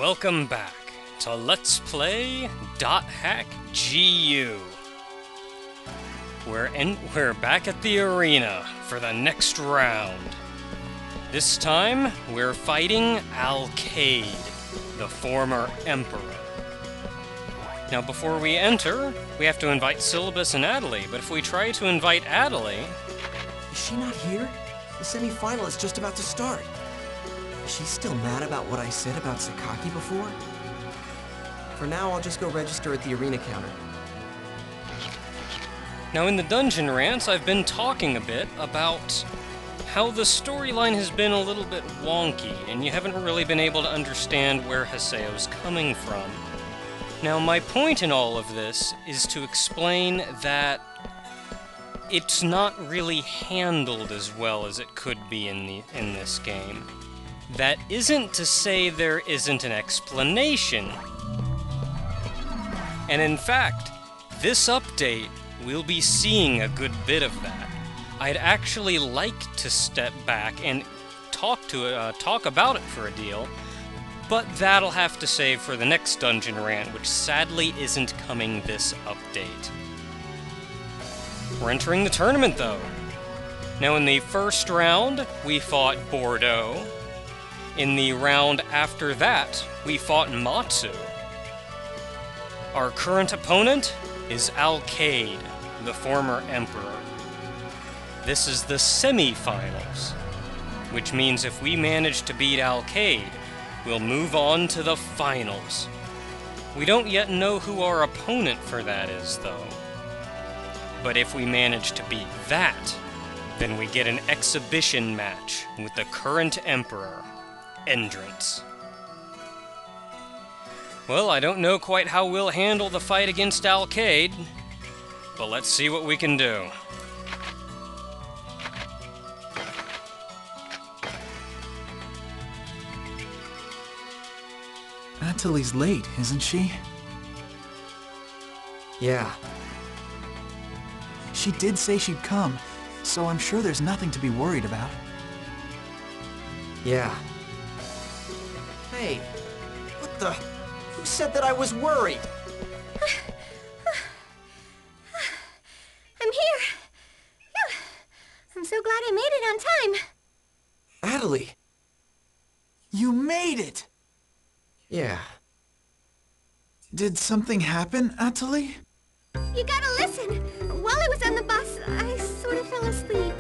Welcome back to Let's Play .hack GU. We're back at the arena for the next round. This time, we're fighting Alkaid, the former emperor. Now, before we enter, we have to invite Syllabus and Adelie, but if we try to invite Adelie... Is she not here? The semi-final is just about to start. Is she still mad about what I said about Sakaki before? For now, I'll just go register at the arena counter. Now, in the dungeon rants, I've been talking a bit about how the storyline has been a little bit wonky, and you haven't really been able to understand where Haseo's coming from. Now, my point in all of this is to explain that it's not really handled as well as it could be in this game. That isn't to say there isn't an explanation. And in fact, this update, we'll be seeing a good bit of that. I'd actually like to step back and talk about it for a deal, but that'll have to save for the next dungeon rant, which sadly isn't coming this update. We're entering the tournament, though. Now, in the first round, we fought Bordeaux. In the round after that, we fought Matsu. Our current opponent is Alkaid, the former emperor. This is the semi-finals, which means if we manage to beat Alkaid, we'll move on to the finals. We don't yet know who our opponent for that is, though. But if we manage to beat that, then we get an exhibition match with the current emperor, Entrance. Well, I don't know quite how we'll handle the fight against Alkaid, but let's see what we can do. Adelie's late, isn't she? Yeah. She did say she'd come, so I'm sure there's nothing to be worried about. Yeah. Hey, what the... Who said that I was worried? I'm here. Phew. I'm so glad I made it on time. Adelie. You made it! Yeah. Did something happen, Adelie? You gotta listen. While I was on the bus, I sort of fell asleep.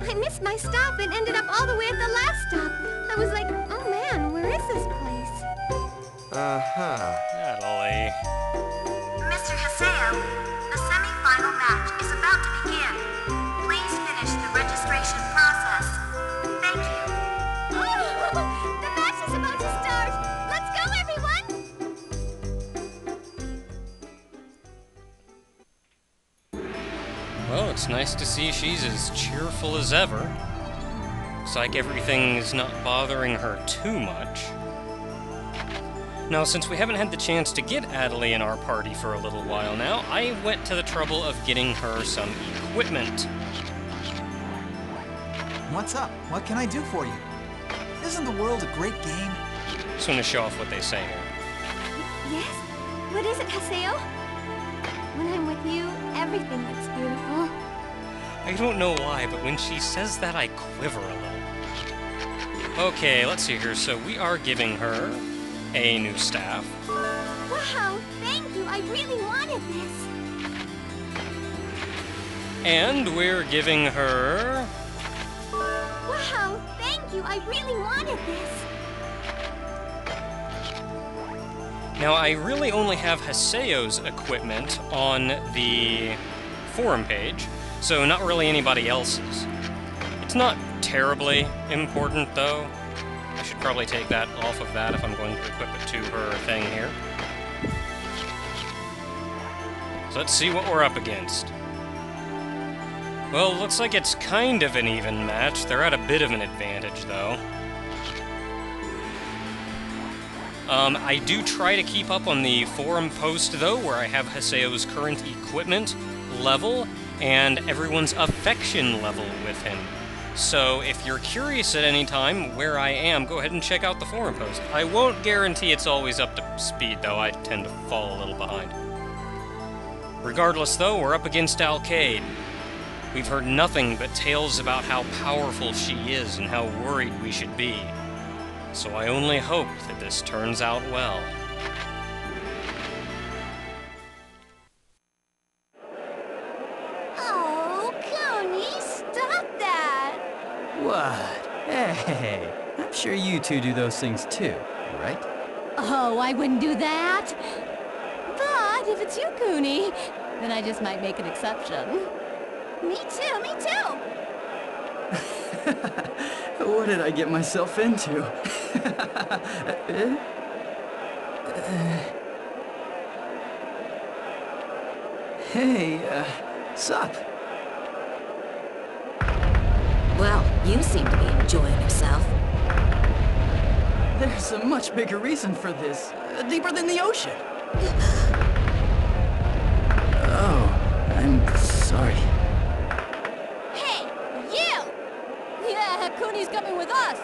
I missed my stop and ended up all the way at the last stop. I was like, oh man, where is this place? Uh-huh. Adelie. Mr. Haseo, the semi-final match is about to begin. Please finish the registration process. Thank you. Oh, the match is about to start. Let's go, everyone. Well, it's nice to see she's as cheerful as ever. Looks like everything is not bothering her too much. Now, since we haven't had the chance to get Adelie in our party for a little while now, I went to the trouble of getting her some equipment. What's up? What can I do for you? Isn't the world a great game? Just want to show off what they say here. Yes? What is it, Haseo? When I'm with you, everything looks beautiful. I don't know why, but when she says that, I quiver a little. Okay, let's see here. So we are giving her a new staff. Wow, thank you. I really wanted this. And we're giving her... Wow, thank you. I really wanted this. Now, I really only have Haseo's equipment on the forum page, so not really anybody else's. It's not terribly important, though. I should probably take that off of that if I'm going to equip it to her thing here. So let's see what we're up against. Well, looks like it's kind of an even match. They're at a bit of an advantage, though. I do try to keep up on the forum post, though, where I have Haseo's current equipment level and everyone's affection level with him. So if you're curious at any time where I am, go ahead and check out the forum post. I won't guarantee it's always up to speed, though. I tend to fall a little behind. Regardless, though, we're up against Alkaid. We've heard nothing but tales about how powerful she is and how worried we should be. So I only hope that this turns out well. Oh, Coney, stop that! What? Hey, I'm sure you two do those things too, right? Oh, I wouldn't do that. But if it's you, Cooney, then I just might make an exception. Me too, me too! What did I get myself into? Hey, sup? Well, you seem to be enjoying yourself. There's a much bigger reason for this, deeper than the ocean. Oh, I'm sorry. Hey, you! Yeah, Cooney's coming with us.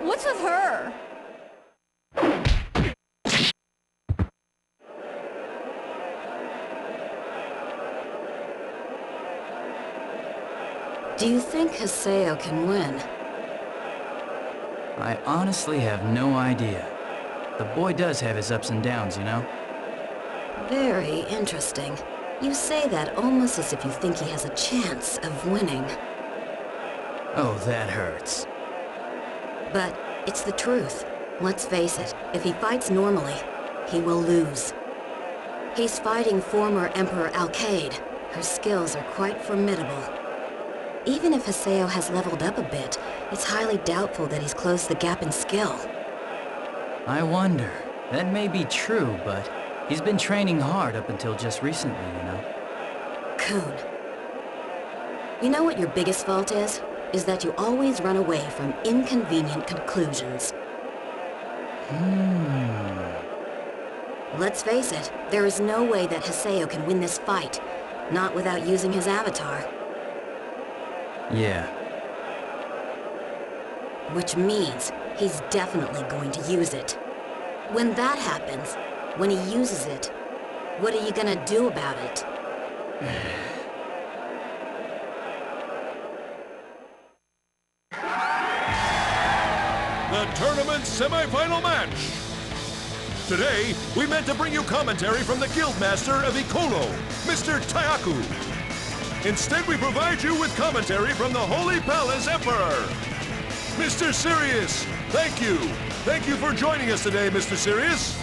What's with her? Do you think Haseo can win? I honestly have no idea. The boy does have his ups and downs, you know? Very interesting. You say that almost as if you think he has a chance of winning. Oh, that hurts. But it's the truth. Let's face it, if he fights normally, he will lose. He's fighting former Emperor Alkaid. Her skills are quite formidable. Even if Haseo has leveled up a bit, it's highly doubtful that he's closed the gap in skill. I wonder. That may be true, but he's been training hard up until just recently, you know? Kun. You know what your biggest fault is? Is that you always run away from inconvenient conclusions. Let's face it, there is no way that Haseo can win this fight. Not without using his avatar. Yeah. Which means he's definitely going to use it. When that happens, when he uses it, what are you gonna do about it? The tournament's semi-final match. Today, we meant to bring you commentary from the Guildmaster of Ikolo, Mr. Tayaku. Instead, we provide you with commentary from the Holy Palace Emperor. Mr. Sirius, thank you. Thank you for joining us today, Mr. Sirius.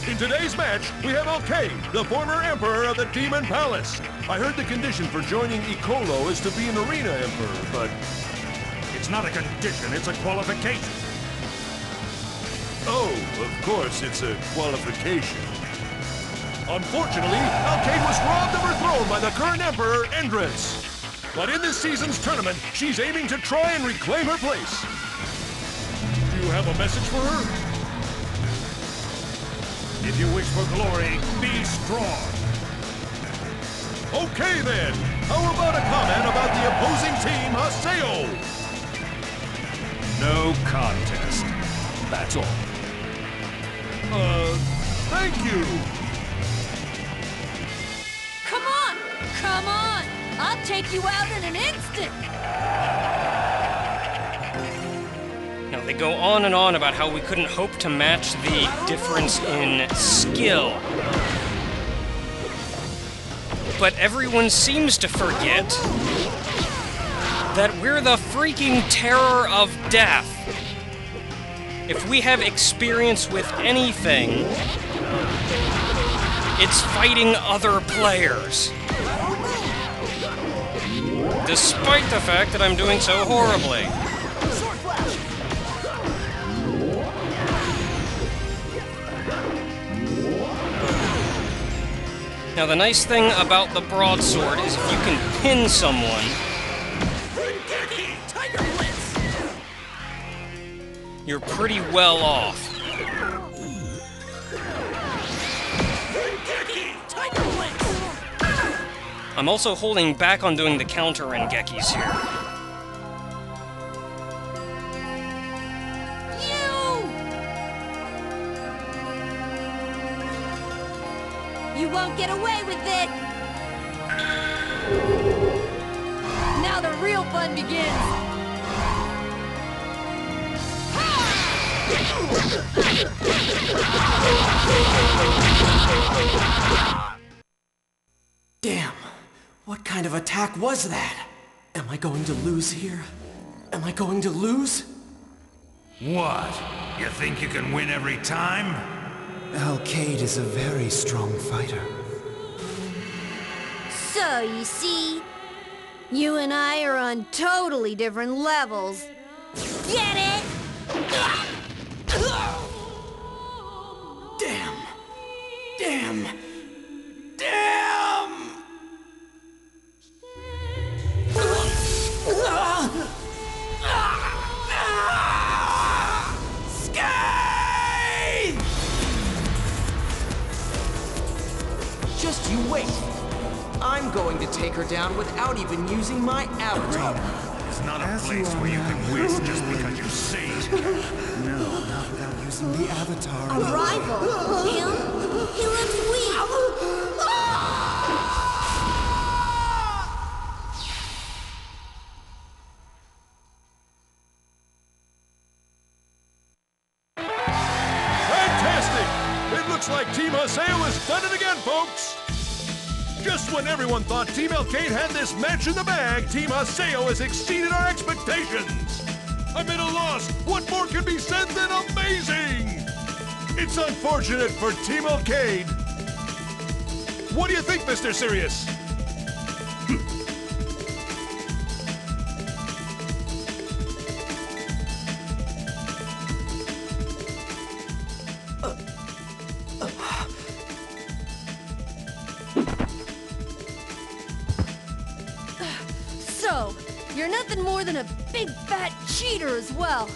In today's match, we have Alkaid, the former Emperor of the Demon Palace. I heard the condition for joining Ikolo is to be an arena Emperor, but... It's not a condition, it's a qualification. Oh, of course, it's a qualification. Unfortunately, Alkaid was robbed of her throne by the current Emperor, Endrance. But in this season's tournament, she's aiming to try and reclaim her place. Do you have a message for her? If you wish for glory, be strong. Okay then, how about a comment about the opposing team, Haseo? No contest. That's all. Thank you. Come on! Come on! I'll take you out in an instant! Now, they go on and on about how we couldn't hope to match the difference in skill. But everyone seems to forget that we're the freaking terror of death. If we have experience with anything, it's fighting other players. Despite the fact that I'm doing so horribly. Now, the nice thing about the broadsword is if you can pin someone, you're pretty well off. I'm also holding back on doing the counter Rengekis here. You won't get away with it! Now the real fun begins! Damn! What kind of attack was that? Am I going to lose here? Am I going to lose? What? You think you can win every time? Alkaid is a very strong fighter. So, you see, you and I are on totally different levels. Get it? Damn! Damn! Damn! Skate! Just you wait. I'm going to take her down without even using my avatar. It's not a place where you can win just because you say it. No, not without using the avatar. A rival? Him? He looks weak. Fantastic! It looks like Team Haseo has done it again, folks! Just when everyone thought Team Alcade had this match in the bag, Team Haseo has exceeded our expectations! I'm at a loss! What more can be said than amazing? It's unfortunate for Team Alcade. What do you think, Mr. Sirius? So, you're nothing more than a big fat cheater as well.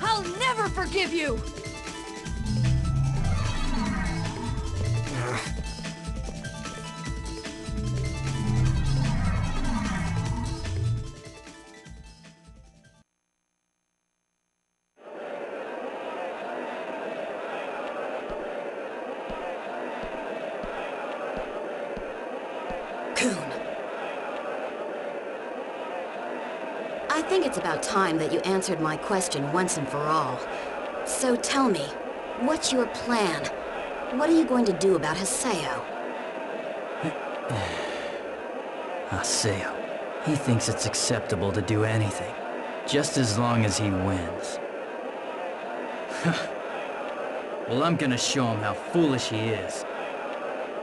I'll never forgive you! I think it's about time that you answered my question once and for all. So tell me, what's your plan? What are you going to do about Haseo? Haseo. He thinks it's acceptable to do anything, just as long as he wins. Well, I'm gonna show him how foolish he is.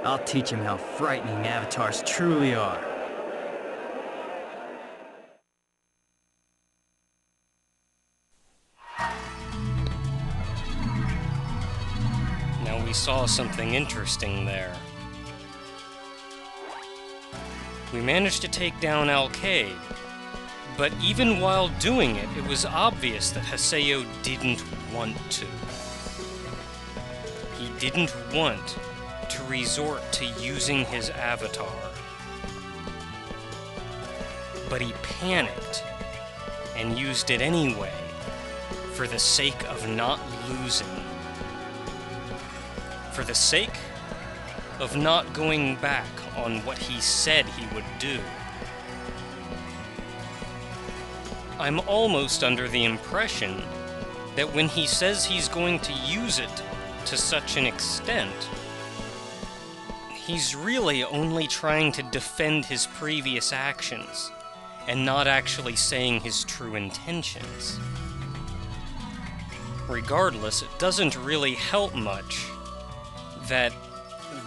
I'll teach him how frightening avatars truly are. Now we saw something interesting there. We managed to take down Alkaid, but even while doing it, it was obvious that Haseo didn't want to. He didn't want to resort to using his avatar. But he panicked and used it anyway for the sake of not losing. For the sake of not going back on what he said he would do. I'm almost under the impression that when he says he's going to use it to such an extent, he's really only trying to defend his previous actions and not actually saying his true intentions. Regardless, it doesn't really help much that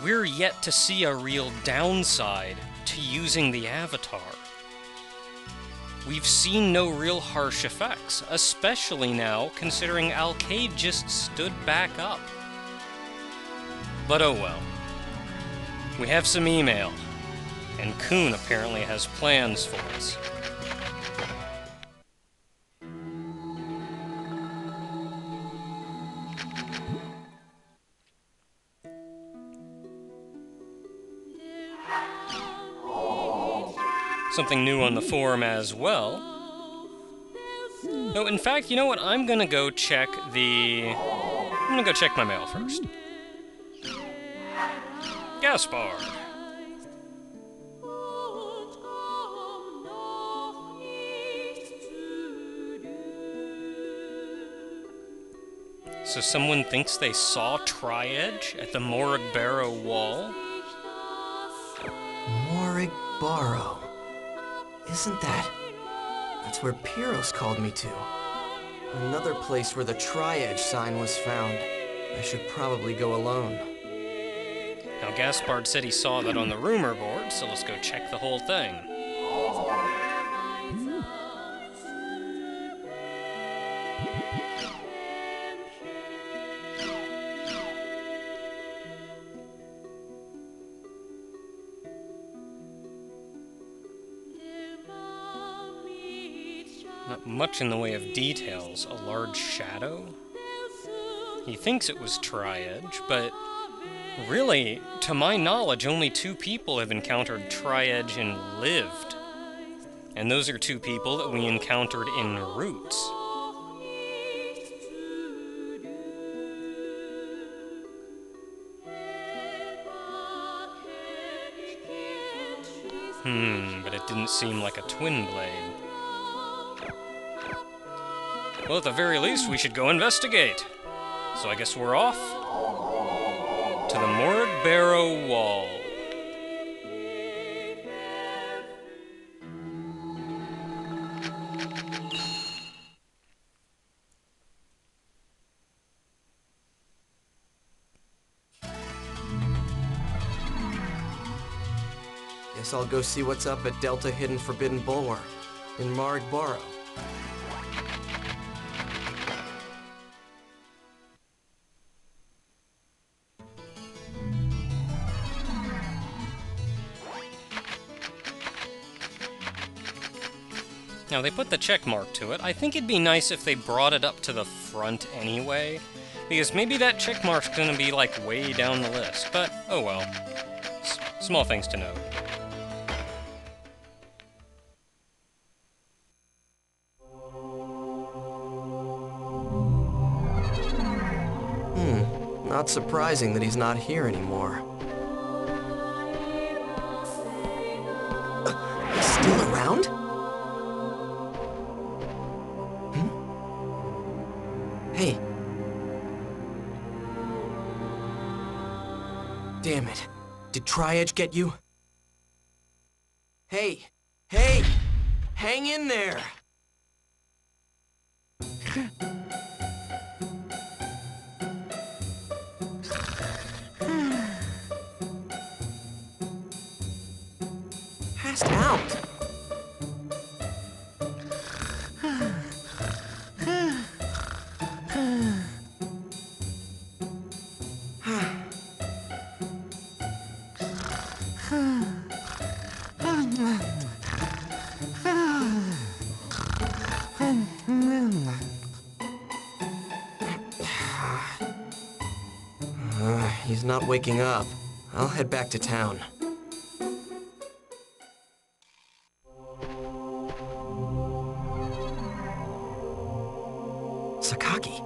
we're yet to see a real downside to using the avatar. We've seen no real harsh effects, especially now considering Alcade just stood back up. But oh well. We have some email, and Kun apparently has plans for us. something new on the forum as well. No, in fact, you know what? I'm gonna go check my mail first. Gaspard. So someone thinks they saw Tri-Edge at the Mor Barrow wall? Mor Barrow. Isn't that... That's where Pyros called me to. Another place where the Tri-Edge sign was found. I should probably go alone. Now, Gaspard said he saw that on the rumor board, so let's go check the whole thing. Not much in the way of details. A large shadow? He thinks it was Tri-Edge, but really, to my knowledge, only 2 people have encountered Tri-Edge and lived. And those are 2 people that we encountered in Roots. But it didn't seem like a twin blade. Well, at the very least, we should go investigate. So I guess we're off to the Mor Barrow wall. Guess I'll go see what's up at Delta Hidden Forbidden Bulwark in Mor Barrow. Now, they put the check mark to it. I think it'd be nice if they brought it up to the front anyway, because maybe that check mark's gonna be, like, way down the list. But, oh well. Small things to note. Not surprising that he's not here anymore. He's still around? Hey. Damn it. Did Tri-Edge get you? Hey! Hey! Hang in there! Passed out. He's not waking up. I'll head back to town. Sakaki?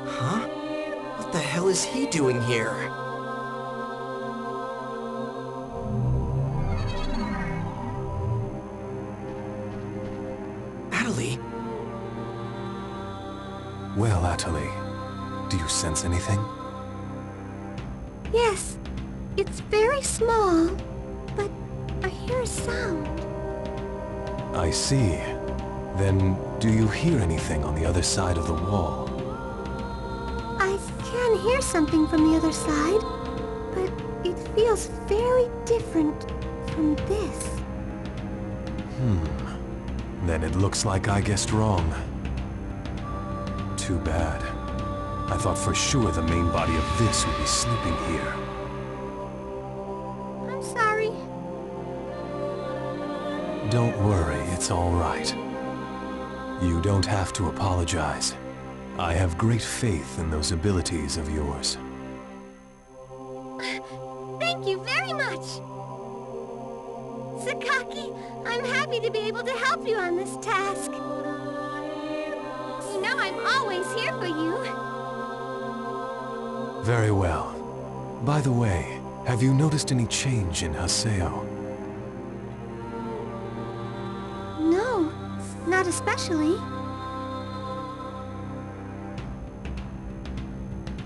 Huh? What the hell is he doing here? Atali? Well, Atali, do you sense anything? Yes, it's very small, but I hear a sound. I see. Then, do you hear anything on the other side of the wall? I can hear something from the other side, but it feels very different from this. Then it looks like I guessed wrong. Too bad. I thought for sure the main body of this would be sleeping here. I'm sorry. Don't worry, it's all right. You don't have to apologize. I have great faith in those abilities of yours. Thank you very much. Sakaki. I'm happy to be able to help you on this task. You know I'm always here for you. Very well. By the way, have you noticed any change in Haseo? No, not especially.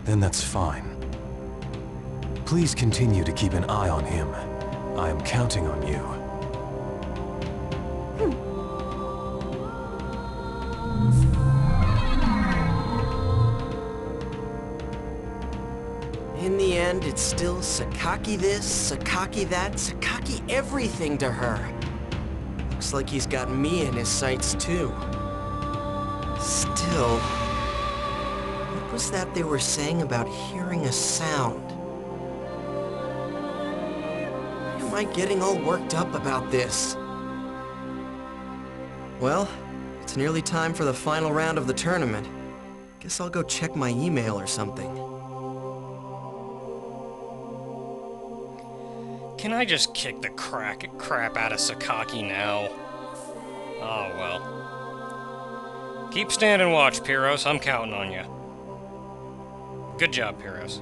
Then that's fine. Please continue to keep an eye on him. I am counting on you. In the end, it's still Sakaki this, Sakaki that, Sakaki everything to her. Looks like he's got me in his sights too. Still, what was that they were saying about hearing a sound? Why am I getting all worked up about this? Well, it's nearly time for the final round of the tournament. Guess I'll go check my email or something. Can I just kick the crap out of Sakaki now? Oh well. Keep standing watch, Pyros. I'm counting on you. Good job, Pyros.